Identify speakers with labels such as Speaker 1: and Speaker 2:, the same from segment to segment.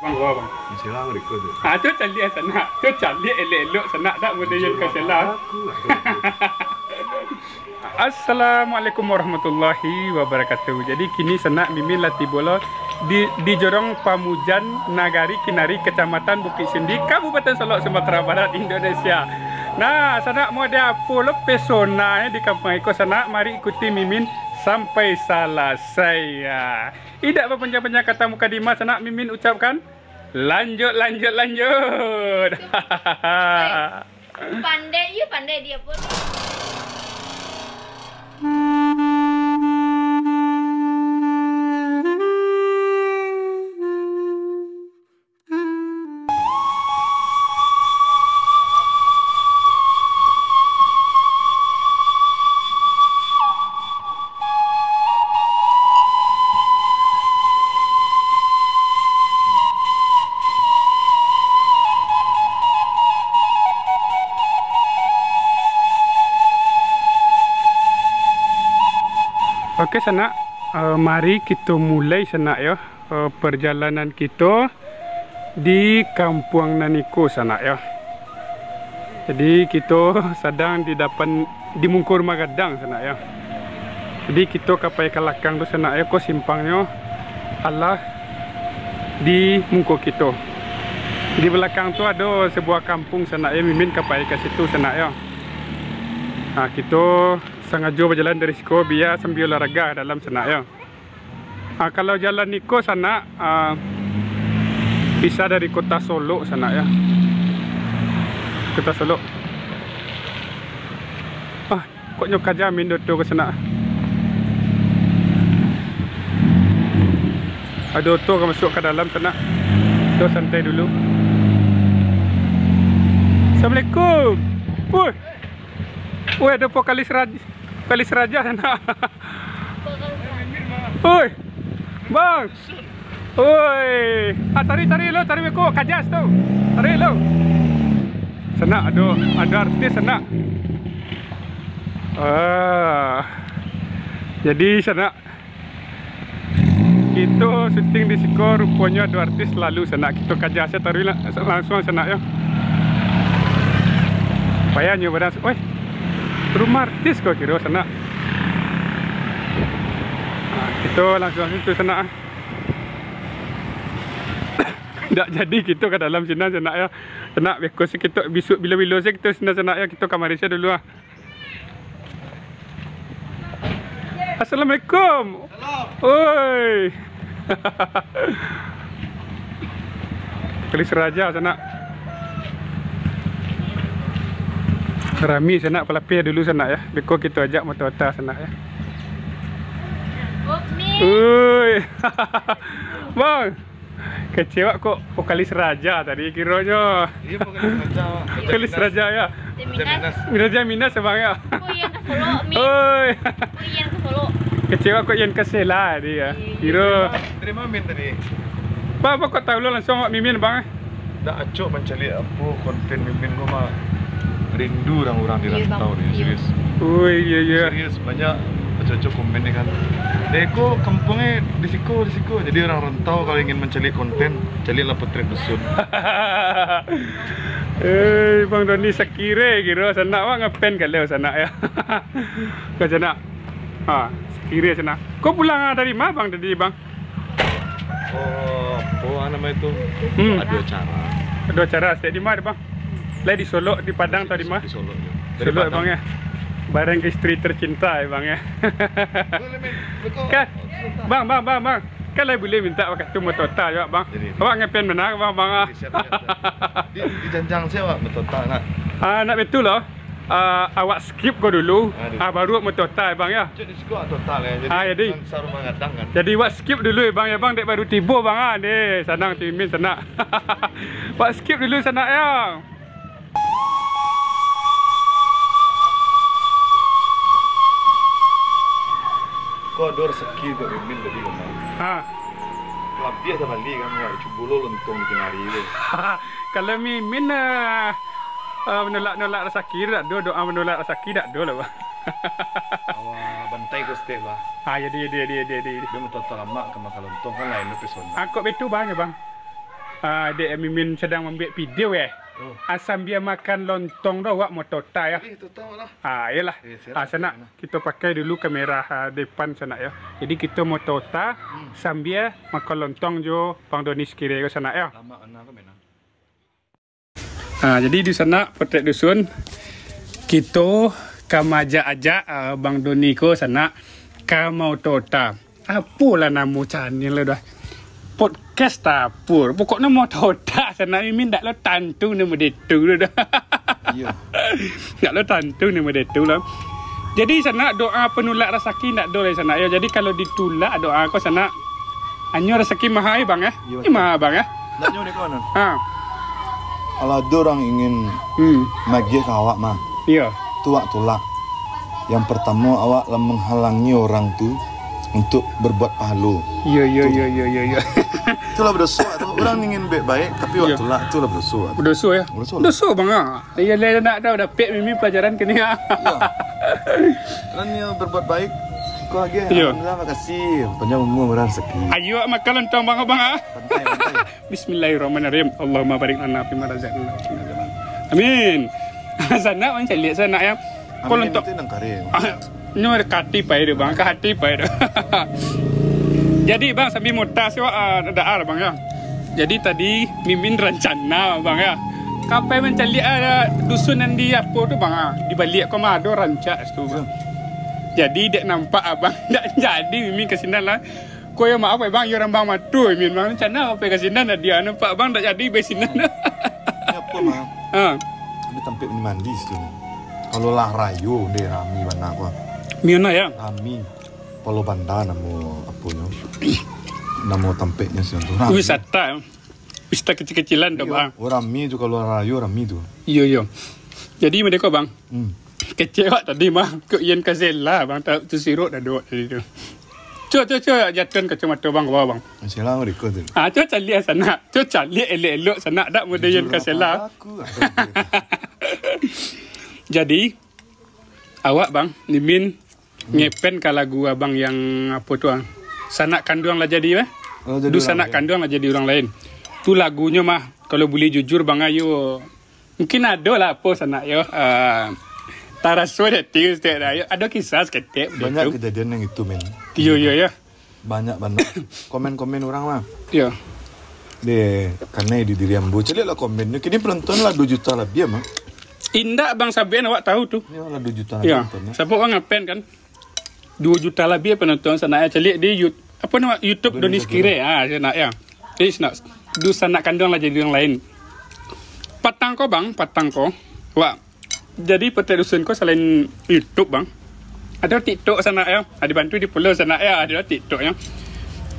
Speaker 1: Bang gua bang.
Speaker 2: Sela mereka tu.
Speaker 1: Tu cari sana. Tu cari elok-elok sana tak model ke sela. Assalamualaikum warahmatullahi wabarakatuh. Jadi kini sana Mimin latih bola di Jorong Pamujan, Nagari Kinari, Kecamatan Bukit Sindi, Kabupaten Solok, Sumatera Barat, Indonesia. Nah, sana mau ada apa pesona di kampung Eko sana. Mari ikuti Mimin sampai selesai ya. Tidak berpanjang-panjang kata mukadimah, sana Mimin ucapkan lanjut.
Speaker 3: Pandai dia pun.
Speaker 1: Oke sana, mari kita mulai sana ya perjalanan kita di Kampung Naniko sana ya. Jadi kita sedang di Mungkur Magadang sana ya. Jadi kita kapai ke belakang tu sana ya, ko simpangnya Allah di Mungkur kita. Di belakang tu ada sebuah kampung sana ya, Mimin kapai ke situ sana ya. Nah, kita sengaja berjalan dari Siko biar sambil olahraga dalam sana ya. Kalau jalan Niko sana bisa dari kota Solo sana ya. Kota Solo. Kok nyok jamin dodo ke sana. Ada auto ke masuk ke dalam sana. Kita santai dulu. Assalamualaikum. Woi, ada kalis raja sana. Woi, bang. Woi, tari beko kajas tu. Tari lo. Sana ada artis sana. Jadi sana kita syuting di Siko, rupanya ada artis lalu sana. Kita kajas tari langsung sana ya. Payahnya badan. Woi. Rumah artis kau kira sana. Kita langsung itu sana. Tak jadi kita ke dalam sana ya. Sana because kita besok bila-bila saya kita sana ya, kita ke Malaysia dulu ah. Assalamualaikum. Oi. Kalis raja sana. Rami sana pelapis dulu sana ya. Beko kita ajak mata-mata sana ya. Oi. Bang. Kecewa kok vokalis raja tadi kiranya. Iya vokalis raja. Vokalis raja ya. Raja Minas bang ya.
Speaker 3: Yang ke Solo.
Speaker 1: Oi.
Speaker 3: Yang ke Solo.
Speaker 1: Kecewa kok yang ke Sela dia. Kira.
Speaker 2: Terima Min tadi.
Speaker 1: Apa kok tahu lo langsung Mimin bang?
Speaker 2: Dah acok mencari apa konten Mimin gua mah. Rindu orang-orang di rantau ni, serius.
Speaker 1: Oh iya.
Speaker 2: Serius banyak cocok komen ni kan. Deko kampungnya di Siko. Jadi orang rantau kalau ingin mencari konten, carilah potret dusun.
Speaker 1: Bang Doni sekire kira sana bang ngapain kalau sana ya. Kau sana. Sekire sana. Kau pulang dari mana bang tadi bang?
Speaker 2: Apa nama itu? Ada acara.
Speaker 1: Ada acara di mana bang? Lah di Solo, di Padang atau di mana?
Speaker 2: Di Solo.
Speaker 1: Solo bang ya. Bareng istri tercinta ya bang ya. Kan, bang. Kan lah boleh minta waktu motota ya bang. Awak ngapain mana bang ah?
Speaker 2: Di janjang saya awak motota nak.
Speaker 1: Nak betul lah. Awak skip kau dulu. Baru motota ya bang ya.
Speaker 2: Jadi skip total ya.
Speaker 1: Jadi
Speaker 2: saru mengadang kan.
Speaker 1: Jadi awak skip dulu ya bang dek baru tiba bang ah. Ni senang Mimin sana. Awak skip dulu sana ya.
Speaker 2: Kau ada rezeki tu Mimin tadi kan. Lebih sama Bali kan, cuba lo lontong di Kinari tu.
Speaker 1: Kalau Mimin menolak rezeki tak ada, doa menolak rezeki tak ada lah bang.
Speaker 2: Bantai ko step lah.
Speaker 1: Jadi.
Speaker 2: Dia mau total lama ke makan lontong kan lain pesona.
Speaker 1: Kok betul bang ya bang? Dek Mimin sedang membuat video
Speaker 2: Oh.
Speaker 1: Asam dia makan lontong dah wak motota ya.
Speaker 2: Itu tahu lah.
Speaker 1: Yalah.
Speaker 2: Siap,
Speaker 1: Sana kita pakai dulu kamera depan sana ya. Jadi kita motota sambil makan lontong jo Bang Doni sekira ke sana ya.
Speaker 2: Lama anak aku menang.
Speaker 1: Jadi di sana Petek Dusun kita kamaja aja Bang Doni ko sana kamau tota. Apalah nama channel dah. Podcast tapur. Pokoknya mau tota sana Mimin dak lo tantu nama detu dah.
Speaker 2: Iya.
Speaker 1: Dak lo tantu nama detu lah. Jadi sana doa penolak rezeki ndak do sana ya. Jadi kalau ditolak doa ko sana anyo rezeki mahal Bang ya.
Speaker 2: Iya,
Speaker 1: Ini mahal Bang ya.
Speaker 2: Ndak nyonya kawan.
Speaker 4: Kalau ada orang ingin magi ke awak mah,
Speaker 1: Iya.
Speaker 4: tuak tolak. Yang pertama awak lah menghalangi orang tu untuk berbuat pahala.
Speaker 1: Iya.
Speaker 4: Itulah berdosa. Atau orang ingin baik-baik tapi awak
Speaker 1: Iya.
Speaker 4: tolak, itulah berdosa.
Speaker 1: Berdosa ya?
Speaker 4: Berdosa.
Speaker 1: Berdosa Bang ah. Iya nak dah pek Mimi pelajaran kini ah.
Speaker 4: Ya. Kan yang berbuat baik, kau lagi.
Speaker 1: Iya.
Speaker 4: Alhamdulillah, makasih. Panjang umur rezeki.
Speaker 1: Ayo makan lontong Bang ah.
Speaker 4: Pantai.
Speaker 1: Bismillahirrahmanirrahim. Allahumma barik lana fi ma razaqtana. Amin. Sana orang cari sana ya. Kau
Speaker 4: Amin
Speaker 1: lontong
Speaker 4: itu nang kare.
Speaker 1: Ini ada kati pai dia Bang, hati pai dia. Jadi Bang sambil motas ada Bang ya. Jadi tadi Mimin rencana Bang ya. Kapai mencari dusun yang di apa tu Bang di balik komado rancak tu Bang. Jadi dek nampak abang tak jadi Mimin ke sini lah. Kau yang maaf Bang, orang Bang matu Mimin Bang rencana apa ke sini dia nampak Bang tak jadi ke sini.
Speaker 4: Ini apa mah? Ini tampil ini mandi situ. Kalau lah rayu deh rami mana aku.
Speaker 1: Miona ya.
Speaker 4: Rami. Polo Banda namo apunya. Namo tampilnya sih tu.
Speaker 1: Wisata. Wisata kecil-kecilan dah Bang.
Speaker 4: Rami tu kalau rayu rami tu.
Speaker 1: Iya. Jadi mereka Bang. Kecewa tadi mah ke Ian Kazela Bang tak tu sirut dah duk tadi tu. Cuba jatuh kacamata Bang ke bawah Bang.
Speaker 4: Siapa mereka tu?
Speaker 1: Cuba cari sana. Cuba cari elok-elok sana dak muda Ian Kazela. Jadi awak Bang Mimin ngepen ke lagu abang yang apa tu Sanak Kanduang lah jadi Du Sanak Kanduang lah jadi orang lain. Tu lagunya mah kalau boleh jujur Bang ayo mungkin ada lah apa sanak yo. Taraso detik ada kisah seketik
Speaker 4: Banyak kejadian yang itu men.
Speaker 1: Iya.
Speaker 4: Banyak komen-komen orang mah.
Speaker 1: Iya.
Speaker 4: Deh karena di diri ambo cari lah komennya. Kini penonton lah 2 juta lebih mah.
Speaker 1: Indah Bang Sabian awak tahu tu.
Speaker 4: Ya lah 2 juta lebih
Speaker 1: Ya.
Speaker 4: penontonnya.
Speaker 1: Siapa orang ngapain kan? 2 juta lebih penonton sana cari di YouTube. Apa nama YouTube Doni Sekire. Sana ya. Jadi Du Sanak Kanduang lah jadi orang lain. Patang ko Bang, patang ko. Wah. Jadi Petek Dusun ko selain YouTube Bang. Ada TikTok sana ya. Ada bantu di pulau sana ya. Ada TikTok ya.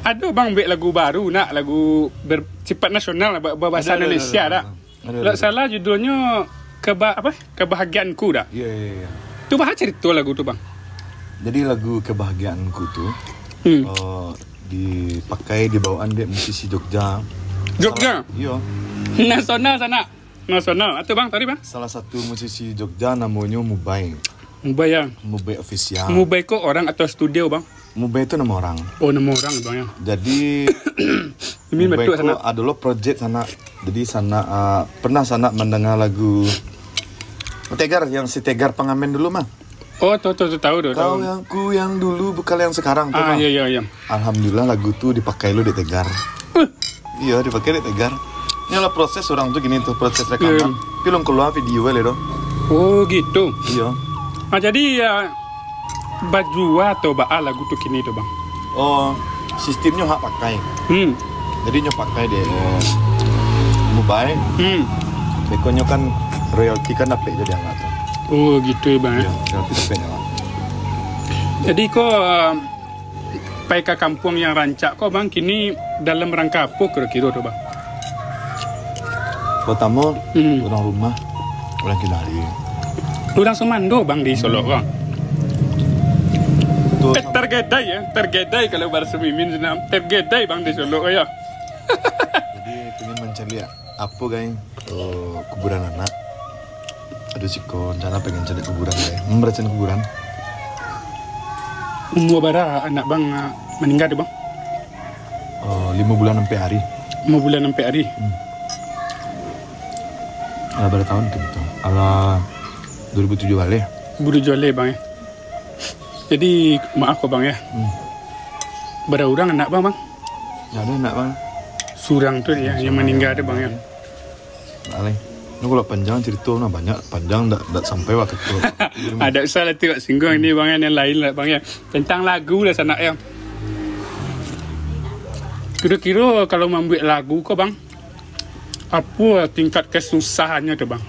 Speaker 1: Ada Bang buat lagu baru nak lagu bersifat nasional berbahasa Indonesia dah. Kalau salah judulnya kebahagiaanku dah.
Speaker 4: Iya.
Speaker 1: Tu bahasa cerita lagu tu Bang.
Speaker 4: Jadi lagu kebahagiaanku tu dipakai di bawaan dia musisi Jogja.
Speaker 1: Jogja.
Speaker 4: Iya.
Speaker 1: Nasional sana. Nasional. Atau Bang tadi Bang?
Speaker 4: Salah satu musisi Jogja namanya Mubai.
Speaker 1: Mubai ya.
Speaker 4: Mubai official.
Speaker 1: Mubai ko orang atau studio Bang?
Speaker 4: Mubai itu nama orang.
Speaker 1: Oh nama orang Bang ya.
Speaker 4: Jadi
Speaker 1: Ini
Speaker 4: Mubai
Speaker 1: betul
Speaker 4: itu
Speaker 1: sana.
Speaker 4: adalah project sana. Jadi sana pernah sana mendengar lagu Tegar yang si Tegar Pengamen dulu mah.
Speaker 1: Oh tahu
Speaker 4: Kau yang dulu bukan yang sekarang tuh. Bang.
Speaker 1: Iya.
Speaker 4: Alhamdulillah lagu tu dipakai lu di Tegar. Iya dipakai di Tegar. Ini lah proses orang tuh gini tuh proses rekaman. Film keluar video le doh.
Speaker 1: Oh gitu.
Speaker 4: Iya.
Speaker 1: Jadi baju atau baal lagu tu kini tu Bang.
Speaker 4: Oh sistemnya hak pakai. Jadi nyo pakai deh Mubai. Bekonyo kan royalty kan dapat jadi anak tuh.
Speaker 1: Oh gitu ya Bang.
Speaker 4: Iya, royalty dapat anak.
Speaker 1: Jadi kok pai ke kampung yang rancak kok Bang kini dalam rangka apa kira-kira tu Bang?
Speaker 4: Pertama orang rumah orang Kinari.
Speaker 1: Orang Semando Bang di Solo Bang.
Speaker 4: Tuh
Speaker 1: Tergedai kalau bahasa Mimin senam. Tergedai Bang di Solo ya.
Speaker 4: jadi pengen mencari apa guys kuburan anak. Aduh siko rencana pengen cari kuburan guys. Membersihkan kuburan.
Speaker 1: Umur berapa anak Bang meninggal tu Bang?
Speaker 4: 5 bulan sampai hari.
Speaker 1: 5 bulan sampai hari.
Speaker 4: Ala berapa tahun tu betul? Ala 2007 balik.
Speaker 1: Buru jualnya bang ya. Jadi maaf kok bang ya. Berapa orang anak bang?
Speaker 4: Ya ada nak bang.
Speaker 1: Surang tu ya yang meninggal ada bang ya.
Speaker 4: Nak leh. Ini kalau panjang cerita nah banyak panjang tak sampai waktu tu.
Speaker 1: Ada salah tengok singgung ni bang yang lain lah bang ya. Tentang lagu lah sana ya. Kira-kira kalau membuat lagu kau bang, apa tingkat kesusahannya tu bang?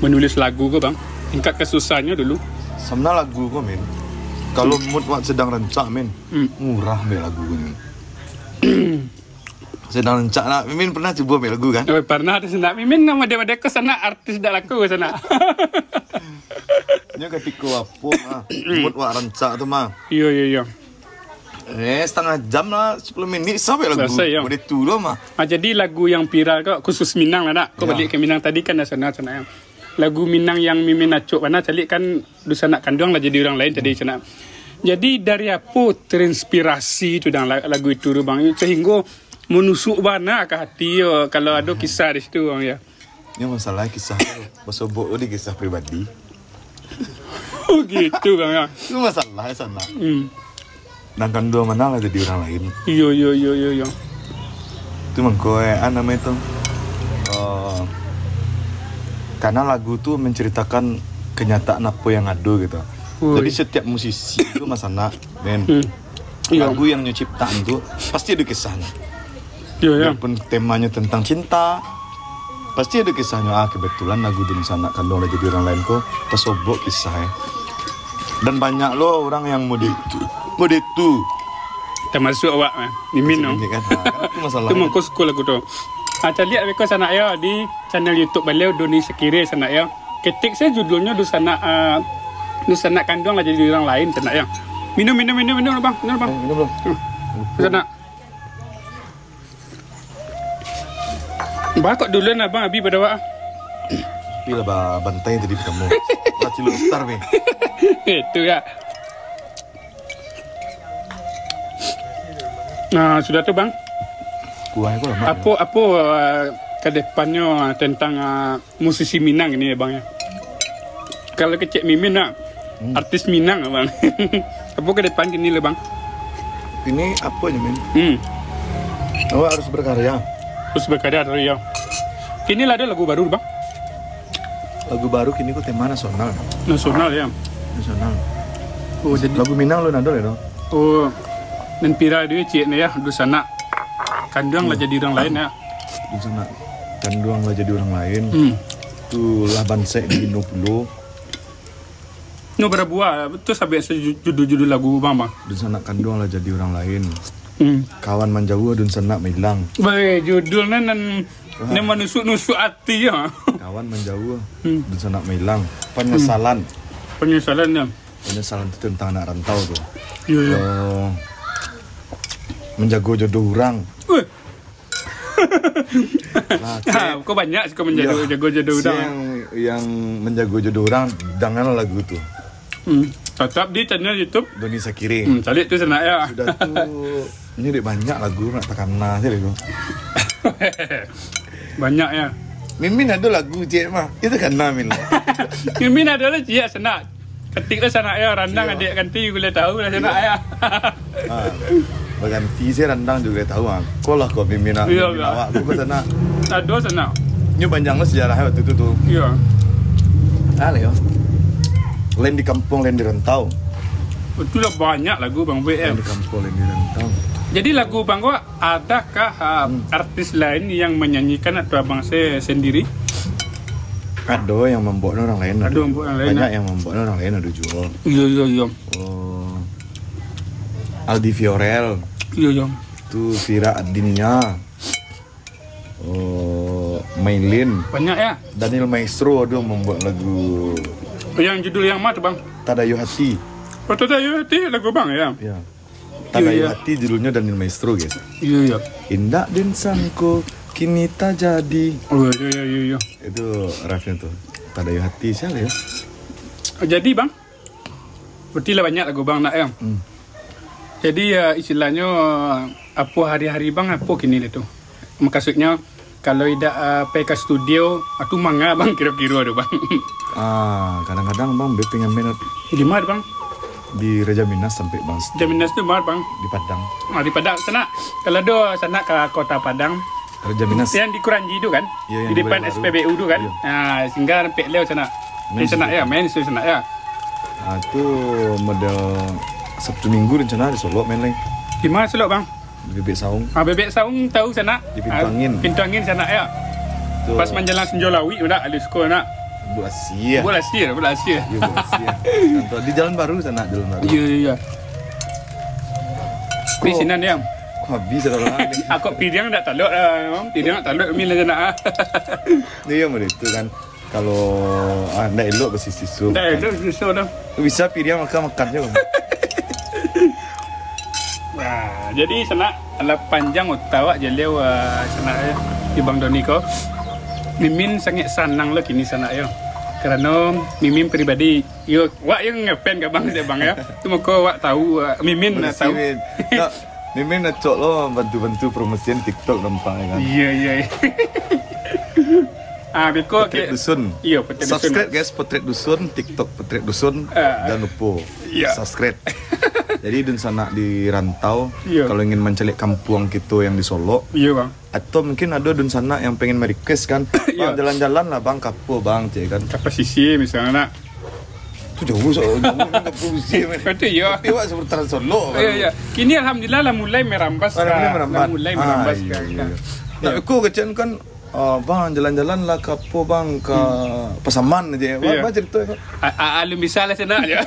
Speaker 1: Menulis lagu kau bang, tingkat kesusahannya dulu.
Speaker 4: Sebenarnya lagu kau men. Kalau mood wak sedang rencak men, murah be lagu kau ni. Sedang rencak nak, Mimin pernah cuba be lagu kan?
Speaker 1: Oh, pernah ada sana. Mimin nama dia ke sana artis dah laku ke sana.
Speaker 4: Nya ketika apa mah, mood wak rencak tu mah.
Speaker 1: Iya.
Speaker 4: Setengah jam lah, 10 minit sampai lagu.
Speaker 1: Selesai, ya.
Speaker 4: Boleh tu lah mah.
Speaker 1: Jadi lagu yang viral kau khusus Minang lah nak. Kau
Speaker 4: Ya.
Speaker 1: balik ke Minang tadi kan dah sana ya. Lagu Minang yang Mimin acuk mana calik kan dusa nak kandung lah jadi orang lain jadi sana. Jadi dari apa terinspirasi tu dalam lagu itu tu bang sehingga menusuk bana ke hati kalau ada kisah di situ bang ya.
Speaker 4: Ini masalah kisah Bosobok ni kisah pribadi.
Speaker 1: Oh gitu bang ya.
Speaker 4: Itu masalah sana. Dan kandung mana lah jadi orang lain.
Speaker 1: Iya.
Speaker 4: Itu mengkoe namanya tu. Karena lagu tu menceritakan kenyataan apa yang ada gitu. Jadi setiap musisi itu masalah, men. Lagu yang nyiptaan tu pasti ada kisahnya.
Speaker 1: Iya.
Speaker 4: Walaupun temanya tentang cinta, pasti ada kisahnya. Kebetulan lagu di sana kalau lah jadi orang lain kok Bosobok kisahnya. Dan banyak loh orang yang mode itu.
Speaker 1: Termasuk awak Mimin no.
Speaker 4: Kan? Itu masalah.
Speaker 1: Itu mau sekolah lagu tu. Lihat mereka sana ya di channel YouTube beliau Doni Sekire sana ya. Ketik saya judulnya du sana kandung lah jadi orang lain sana ya. Minum bang. Minum bang.
Speaker 4: Minum belum?
Speaker 1: Sana. Bah kok duluan abang Abi pada awak.
Speaker 4: Pilih bantai tadi kamu. Ciluk star be.
Speaker 1: Itu ya. Nah, sudah tu bang.
Speaker 4: Kuah itu lama.
Speaker 1: Apa ke depannya tentang musisi Minang ini ya bang ya? Kalau kecik Mimin nak artis Minang bang. Apa ke depan gini lah bang?
Speaker 4: Ini apa nih men? Awak harus berkarya.
Speaker 1: Terus berkarya terus ya. Kini lah ada lagu baru bang.
Speaker 4: Lagu baru kini kok tema nasional.
Speaker 1: Nasional ya.
Speaker 4: Nasional.
Speaker 1: Oh jadi
Speaker 4: Lagu Minang lo nadol ya dong.
Speaker 1: oh dan pira dia cik ni ya du sana kandung lah jadi orang lain ya.
Speaker 4: Di sana kandung lah jadi orang lain. Tu lah bansek di 50.
Speaker 1: No berbuah betul sampai judul lagu bang bang.
Speaker 4: Di sana kandung lah jadi orang lain. Kawan menjauh dan sana hilang.
Speaker 1: Baik judulnya nan menusuk hati ya.
Speaker 4: Kawan menjauh dan sana hilang. Penyesalan.
Speaker 1: Penyesalannya.
Speaker 4: Penyesalan itu tentang anak rantau tu.
Speaker 1: Iya.
Speaker 4: Menjaga jodoh orang.
Speaker 1: Kau banyak sih kau menjaga jodoh orang.
Speaker 4: Yang menjaga jodoh orang dengan lagu tu.
Speaker 1: Tetap di channel YouTube
Speaker 4: Doni Sekire.
Speaker 1: Calik tu sana ya.
Speaker 4: Sudah tu ini dia banyak lagu nak takana je tu.
Speaker 1: Banyak ya.
Speaker 4: Min ada lagu je mah. Itu kan Min.
Speaker 1: Min ada lah dia sana. Ketik lah sana ya randang adik ganti boleh tahu lah sana ya.
Speaker 4: Berganti saya randang juga tahu kau lah kau Min awak aku ke sana.
Speaker 1: Ada sana.
Speaker 4: Ini panjang lah sejarahnya waktu itu tu.
Speaker 1: Iya.
Speaker 4: Yo. Lain di kampung, lain di rantau.
Speaker 1: Betul lah banyak lagu Bang
Speaker 4: Lain
Speaker 1: BM.
Speaker 4: di kampung, lain di rantau.
Speaker 1: Jadi lagu Bang Gua adakah artis lain yang menyanyikan atau abang saya sendiri?
Speaker 4: Ada yang membuat orang lain.
Speaker 1: Ada yang membuat orang lain.
Speaker 4: Banyak yang membuat orang lain ada jual.
Speaker 1: Iya.
Speaker 4: Oh. Aldi Fiorel.
Speaker 1: Iya.
Speaker 4: Tu Vira Adinia. Oh, Maylin.
Speaker 1: Banyak ya.
Speaker 4: Daniel Maestro ada membuat lagu
Speaker 1: Yang judul yang mana tu Bang?
Speaker 4: Tadayu Hati.
Speaker 1: Oh Tadayu Hati lagu Bang ya.
Speaker 4: Ya. Tadayu
Speaker 1: Iya.
Speaker 4: Hati judulnya Daniel Maestro guys.
Speaker 1: Iya.
Speaker 4: Indah dan sangko kini tak jadi.
Speaker 1: Oh iya.
Speaker 4: Itu refnya tuh. Tadayu Hati siapa ya?
Speaker 1: Jadi Bang, berarti lah banyak lagu Bang nak ya. Jadi istilahnya apa hari-hari bang apa kini itu? Maksudnya kalau tidak PK studio atau manga bang kira-kira ada bang.
Speaker 4: Kadang-kadang bang BP ngamen
Speaker 1: Di mana bang?
Speaker 4: di Raja Minas sampai bang
Speaker 1: Jaminas itu mana bang?
Speaker 4: di Padang.
Speaker 1: Di Padang sana. Kalau do sana ke kota Padang.
Speaker 4: Raja Minas.
Speaker 1: Yang di Kuranji itu kan?
Speaker 4: Iya, yang
Speaker 1: di depan
Speaker 4: baru-baru.
Speaker 1: SPBU itu kan?
Speaker 4: Iya.
Speaker 1: Nah, sehingga sampai lewat sana. Di
Speaker 4: Main
Speaker 1: sana
Speaker 4: situ.
Speaker 1: ya, main di sana ya.
Speaker 4: Itu model Sabtu Minggu rencana di Solo main lagi.
Speaker 1: Di mana Solo bang?
Speaker 4: Di Bebek Saung.
Speaker 1: Bebek Saung tahu sana?
Speaker 4: Di Pintu Angin.
Speaker 1: Pintu Angin sana ya.
Speaker 4: Tuh.
Speaker 1: Pas menjelang Senjolawi udah ada sekolah nak.
Speaker 4: Bu Asia.
Speaker 1: Bola Asia.
Speaker 4: Iya, Bu Asia. Kantor di Jalan Baru sana, Jalan Baru.
Speaker 1: Iya. Di sini yang.
Speaker 4: Kok habis ada orang lagi.
Speaker 1: Aku pidang tak taluk pidang tak taluk mila jana.
Speaker 4: Iya, itu kan. Kalau anda elok besi sisu.
Speaker 1: Dah itu susah dah.
Speaker 4: Bisa pilih makan juga.
Speaker 1: Nah, jadi sana ala panjang utawak jelew sana ya di Bang Doni ko. Mimin sangat senang lah kini sana ya. Karena Mimin pribadi, yo wak yang ngapain ke bang saya bang ya. Cuma kau wak tahu, Mimin nak tahu.
Speaker 4: Mimin nak cok lo bantu-bantu promosian TikTok nampak kan.
Speaker 1: Iya. Beko
Speaker 4: Potret Dusun.
Speaker 1: Iya, Potret Dusun.
Speaker 4: Subscribe guys, Potret Dusun, TikTok Potret Dusun. Jangan lupa
Speaker 1: iya.
Speaker 4: subscribe. Jadi dun sana di rantau,
Speaker 1: Iya.
Speaker 4: kalau ingin mencelik kampung kita yang di Solo,
Speaker 1: Iya bang.
Speaker 4: atau mungkin ada dun sana yang pengen merequest kan,
Speaker 1: Iya.
Speaker 4: bang jalan-jalan lah bang, kapo bang, cek kan.
Speaker 1: Apa sisi misalnya nak?
Speaker 4: Itu jauh soalnya, jauh kan produksi.
Speaker 1: Itu iya.
Speaker 4: Tapi wak seputaran Solo kan.
Speaker 1: Iya. Kini alhamdulillah lah mulai merambas. Mulai merambas.
Speaker 4: Iya. Nah, aku kecil kan, bang jalan-jalan lah kapo bang ke Pasaman aja.
Speaker 1: Iya.
Speaker 4: Wah cerita kan.
Speaker 1: Alum bisa lah sana aja.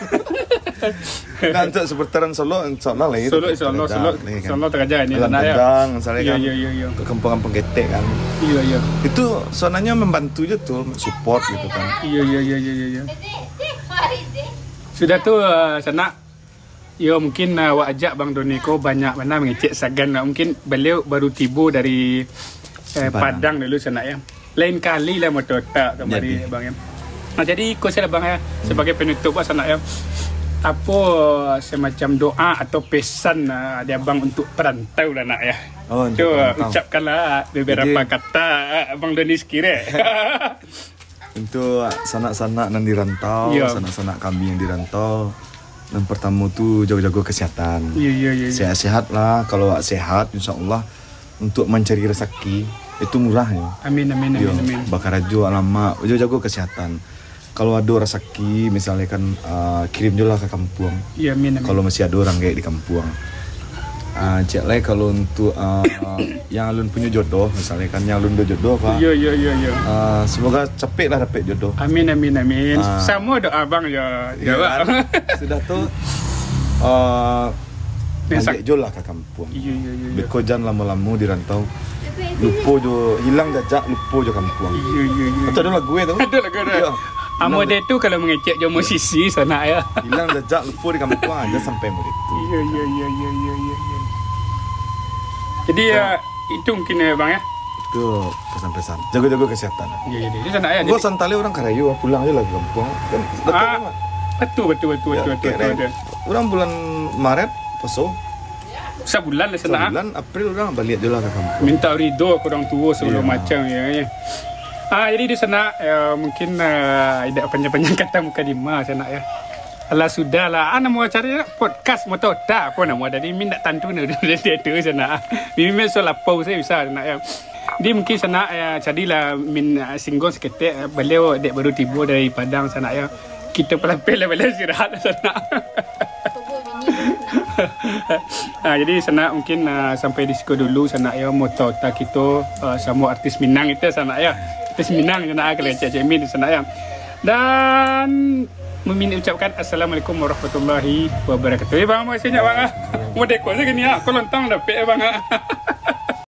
Speaker 4: Nah, untuk seputaran Solo, insyaAllah lah itu.
Speaker 1: Solo terjaga ini.
Speaker 4: Jalan Padang, misalnya kan.
Speaker 1: Iya.
Speaker 4: Ke kampung-kampung ketek kan.
Speaker 1: Iya.
Speaker 4: Itu sonanya membantu aja tuh, support gitu kan.
Speaker 1: Iya. Sudah tuh sana. Yo mungkin wak ajak Bang Doniko banyak mana mengecek sagan. Mungkin beliau baru tiba dari Padang dulu sana ya. Lain kali lah mau tak kembali bang ya. Nah jadi ikut saya bang ya sebagai penutup sana ya. Apa semacam doa atau pesan dia bang untuk perantau lah nak ya.
Speaker 4: Oh, untuk
Speaker 1: Coba
Speaker 4: perantau.
Speaker 1: ucapkanlah beberapa kata Bang Doni sekira.
Speaker 4: Untuk sanak-sanak yang dirantau,
Speaker 1: Iya.
Speaker 4: sanak-sanak kami yang dirantau. Yang pertama tuh jaga-jaga kesehatan.
Speaker 1: Iya.
Speaker 4: Sehat-sehat lah. Kalau sehat, insya Allah untuk mencari rezeki itu murah ya.
Speaker 1: Amin.
Speaker 4: Bakar aja lama, jaga kesehatan. Kalau ada rezeki, misalnya kan kirim je lah ke kampung.
Speaker 1: Iya amin.
Speaker 4: Kalau masih ada orang kayak di kampung. Cek lah kalau untuk yang alun punya jodoh, misalnya kan yang alun ada jodoh pak.
Speaker 1: Iya.
Speaker 4: Semoga cepet lah dapat jodoh.
Speaker 1: Amin. Semua doa bang ya.
Speaker 4: Kan? Sudah tuh balik je lah ke kampung.
Speaker 1: Iya.
Speaker 4: Beko jangan lama-lama di rantau. Lupa jo, hilang jejak, lupa jo kampung.
Speaker 1: Iya.
Speaker 4: Itu ada lagu itu.
Speaker 1: Ada lah kau
Speaker 4: Iya.
Speaker 1: Amo dia tu kalau mengecek je musisi sana ya.
Speaker 4: Hilang jejak, lupa di kampung aja sampai murid itu.
Speaker 1: Iya. Jadi itu mungkin ya bang ya.
Speaker 4: Itu pesan-pesan. Jaga-jaga kesehatan.
Speaker 1: Iya. Di sana ya.
Speaker 4: Gua santale orang Karayu, pulang aja lah ke kampung. Kan dekat banget.
Speaker 1: Betul.
Speaker 4: Orang bulan Maret, Poso.
Speaker 1: Sebulan lah sana.
Speaker 4: Bulan April orang balik aja lah ke kampung.
Speaker 1: Minta ridho ke orang tua sebelum
Speaker 4: Iya.
Speaker 1: macam ya. Jadi di sana mungkin tidak panjang-panjang kata muka dima sana ya. Alah sudah lah. Mau cari podcast mau tahu tak apa nama dari minta tantu dia tu sana. Mimi soal apa saya bisa sana ya. Di mungkin sana jadilah min singgung seketik beliau dek baru tiba dari Padang sana ya. Kita pelan-pelan istirahat sana. Jadi sana mungkin sampai di situ dulu sana ya mau tahu tak kita sama artis Minang itu sana ya. Artis Minang sana kalau Cik Min sana ya. Dan Mimin ucapkan Assalamualaikum warahmatullahi wabarakatuh. Bang, makasih banyak bang. Mau dekor je ni ah. Kau lontong dapat bang.